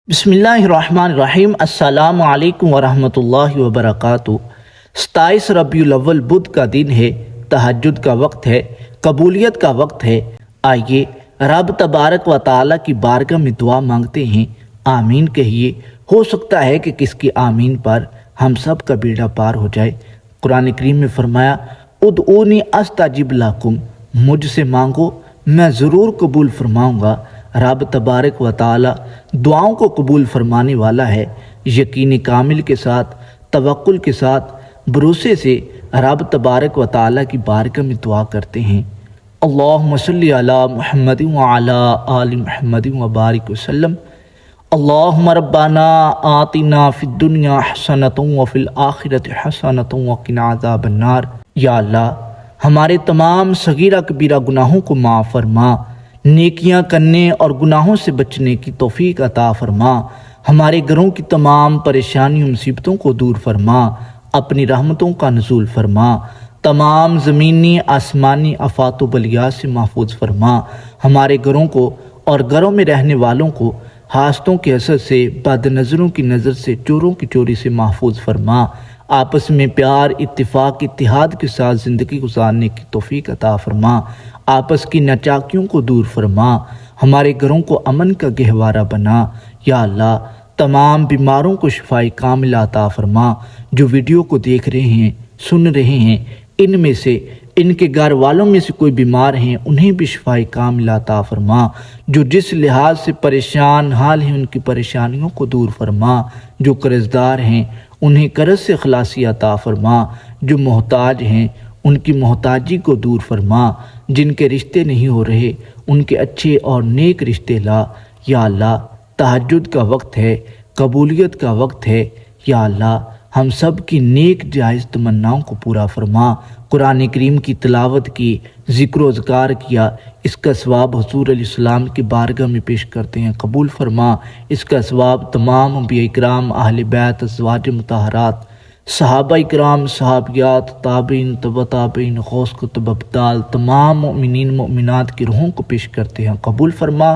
بسم اللہ الرحمن الرحیم۔ السلام علیکم ورحمۃ اللہ وبرکاتہ۔ 27 ربیع الاول بدھ کا دن ہے، تہجد کا وقت ہے، قبولیت کا وقت ہے۔ آئیے رب تبارک و تعالیٰ کی بارگاہ میں دعا مانگتے ہیں۔ آمین کہیے، ہو سکتا ہے کہ کس کی آمین پر ہم سب کا بیڑا پار ہو جائے۔ قرآن کریم میں فرمایا، ادعونی استجب لکم، مجھ سے مانگو میں ضرور قبول فرماؤں گا۔ رب تبارک و تعالی دعاؤں کو قبول فرمانے والا ہے۔ یقین کامل کے ساتھ، توکل کے ساتھ، بھروسے سے رب تبارک و تعالی کی بارگاہ میں دعا کرتے ہیں۔ اللہم صلی علی محمد وعلی آل محمد وبارک وسلم۔ اللہم ربنا آتنا فی الدنیا حسنۃ وفی الآخرۃ حسنۃ وقنا عذاب النار۔ یا اللہ، ہمارے تمام صغیرہ کبیرہ گناہوں کو معاف فرما، نیکیاں کرنے اور گناہوں سے بچنے کی توفیق عطا فرما، ہمارے گھروں کی تمام پریشانیوں مصیبتوں کو دور فرما، اپنی رحمتوں کا نزول فرما، تمام زمینی آسمانی آفات و بلیات سے محفوظ فرما، ہمارے گھروں کو اور گھروں میں رہنے والوں کو حاسدوں کے اثر سے، بد نظروں کی نظر سے، چوروں کی چوری سے محفوظ فرما، آپس میں پیار، اتفاق، اتحاد کے ساتھ زندگی گزارنے کی توفیق عطا فرما، آپس کی ناچاکیوں کو دور فرما، ہمارے گھروں کو امن کا گہوارہ بنا۔ یا اللہ، تمام بیماروں کو شفائے کاملہ عطا فرما۔ جو ویڈیو کو دیکھ رہے ہیں، سن رہے ہیں، ان میں سے ان کے گھر والوں میں سے کوئی بیمار ہیں، انہیں بھی شفائے کاملہ عطا فرما۔ جو جس لحاظ سے پریشان حال ہیں، ان کی پریشانیوں کو دور فرما۔ جو قرض دار ہیں، انہیں قرض سے خلاصی عطا فرما۔ جو محتاج ہیں، ان کی محتاجی کو دور فرما۔ جن کے رشتے نہیں ہو رہے، ان کے اچھے اور نیک رشتے لا۔ یا اللہ، تہجد کا وقت ہے، قبولیت کا وقت ہے۔ یا اللہ، ہم سب کی نیک جائز تمناؤں کو پورا فرما۔ قرآن کریم کی تلاوت کی، ذکر و اذکار کیا، اس کا ثواب حضور علیہ السلام کی بارگاہ میں پیش کرتے ہیں، قبول فرما۔ اس کا ثواب تمام انبیاء اکرام، اہل بیت، ازواج مطہرات، صحابہ اکرام، صحابیات، تابعین، تبع تابعین، غوث قطب ابدال، تمام مؤمنین مؤمنات کی روحوں کو پیش کرتے ہیں، قبول فرما۔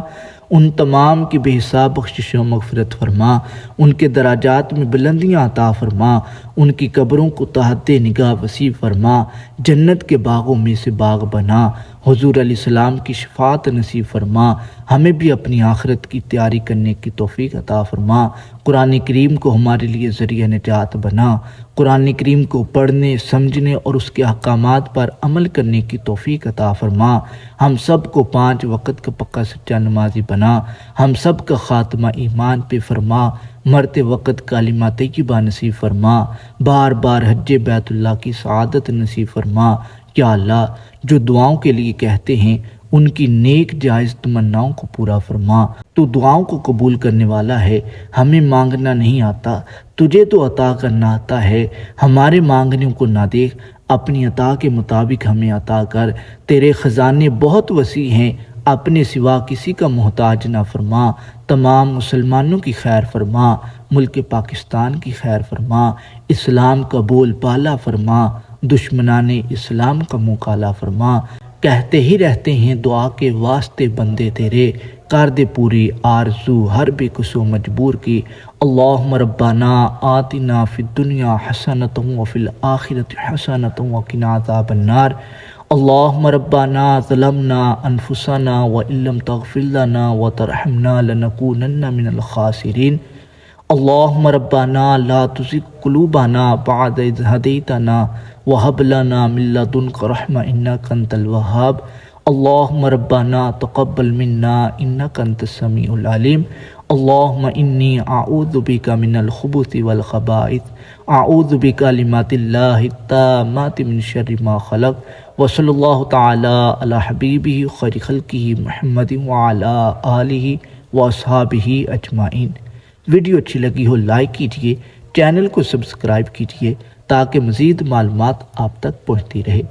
ان تمام کی بے حساب بخشش و مغفرت فرما، ان کے درجات میں بلندیاں عطا فرما، ان کی قبروں کو تحت نگاہ وسیع فرما، جنت کے باغوں میں سے باغ بنا، حضور علیہ السلام کی شفاعت نصیب فرما، ہمیں بھی اپنی آخرت کی تیاری کرنے کی توفیق عطا فرما۔ قرآن کریم کو ہمارے لیے ذریعہ نجات بنا۔ قرآن کریم کو پڑھنے، سمجھنے اور اس کے احکامات پر عمل کرنے کی توفیق عطا فرما۔ ہم سب کو 5 وقت کا پکا سچا نمازی بنا۔ ہم سب کا خاتمہ ایمان پہ فرما، مرتے وقت کلمہ طیبہ نصیب فرما، بار بار حج بیت اللہ کی سعادت نصیب فرما۔ یا اللہ، جو دعاؤں کے لیے کہتے ہیں، ان کی نیک جائز تمناؤں کو پورا فرما۔ تو دعاؤں کو قبول کرنے والا ہے، ہمیں مانگنا نہیں آتا، تجھے تو عطا کرنا آتا ہے۔ ہمارے مانگنے کو نہ دیکھ، اپنی عطا کے مطابق ہمیں عطا کر۔ تیرے خزانے بہت وسیع ہیں، اپنے سوا کسی کا محتاج نہ فرما۔ تمام مسلمانوں کی خیر فرما، ملک پاکستان کی خیر فرما، اسلام کا بول بالا فرما، دشمنان اسلام کا منہ کالا فرما۔ کہتے ہی رہتے ہیں دعا کے واسطے بندے تیرے، کر دے پوری آرزو ہر بے کس و مجبور کی۔ اللہم ربنا آتنا فی الدنیا حسنۃ وفی الآخرۃ حسنۃ وقنا عذاب النار۔ اللہم ربنا ظلمنا انفسنا وان لم تغفر لنا وترحمنا لنکونن من الخاسرین۔ اللہم ربنا لا تزغ قلوبنا بعد اذ ہدیتنا وہب لنا من لدنک رحمۃ انک انت الوہاب۔ اللہم ربنا تقبل منا انک انت السمیع العلیم۔ اللہم انی اعوذ بک من الخبث والخبائث، اعوذ بکلمات اللہ التامات من شر ما خلق۔ وصلی اللہ تعالی علی حبیبہ خیر خلقہ محمد وعلی آلہ واصحابہ اجمعین۔ ویڈیو اچھی لگی ہو لائک کیجئے، چینل کو سبسکرائب کیجئے تاکہ مزید معلومات آپ تک پہنچتی رہے۔